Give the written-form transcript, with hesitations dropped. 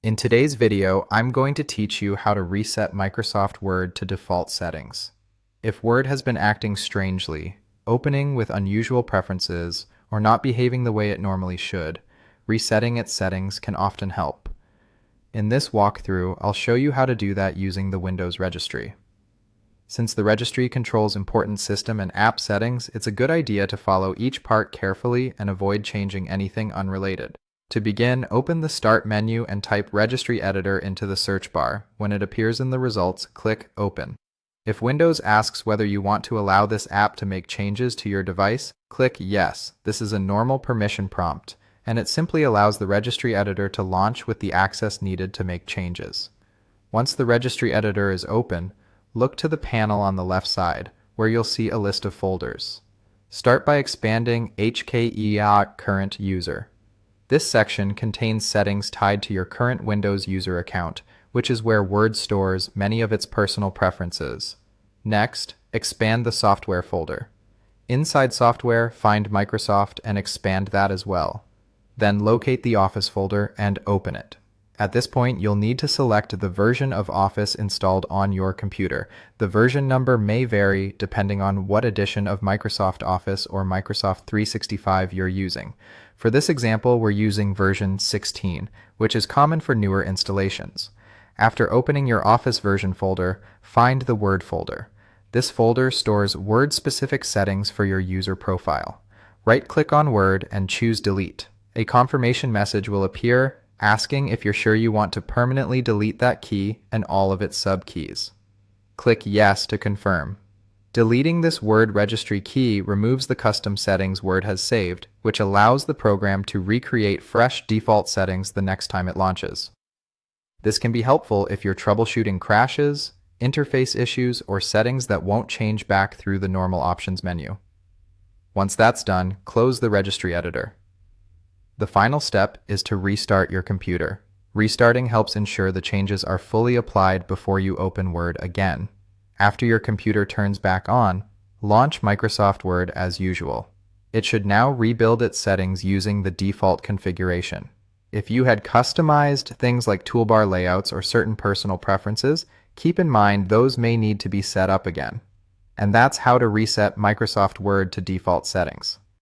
In today's video, I'm going to teach you how to reset Microsoft Word to default settings. If Word has been acting strangely, opening with unusual preferences, or not behaving the way it normally should, resetting its settings can often help. In this walkthrough, I'll show you how to do that using the Windows registry. Since the registry controls important system and app settings, it's a good idea to follow each part carefully and avoid changing anything unrelated. To begin, open the Start menu and type Registry Editor into the search bar. When it appears in the results, click Open. If Windows asks whether you want to allow this app to make changes to your device, click Yes. This is a normal permission prompt, and it simply allows the Registry Editor to launch with the access needed to make changes. Once the Registry Editor is open, look to the panel on the left side, where you'll see a list of folders. Start by expanding HKEA Current User. This section contains settings tied to your current Windows user account, which is where Word stores many of its personal preferences. Next, expand the Software folder. Inside Software, find Microsoft and expand that as well. Then locate the Office folder and open it. At this point, you'll need to select the version of Office installed on your computer. The version number may vary depending on what edition of Microsoft Office or Microsoft 365 you're using. For this example, we're using version 16, which is common for newer installations. After opening your Office version folder, find the Word folder. This folder stores Word-specific settings for your user profile. Right-click on Word and choose Delete. A confirmation message will appear asking if you're sure you want to permanently delete that key and all of its sub-keys. Click Yes to confirm. Deleting this Word registry key removes the custom settings Word has saved, which allows the program to recreate fresh default settings the next time it launches. This can be helpful if you're troubleshooting crashes, interface issues, or settings that won't change back through the normal options menu. Once that's done, close the registry editor. The final step is to restart your computer. Restarting helps ensure the changes are fully applied before you open Word again. After your computer turns back on, launch Microsoft Word as usual. It should now rebuild its settings using the default configuration. If you had customized things like toolbar layouts or certain personal preferences, keep in mind those may need to be set up again. And that's how to reset Microsoft Word to default settings.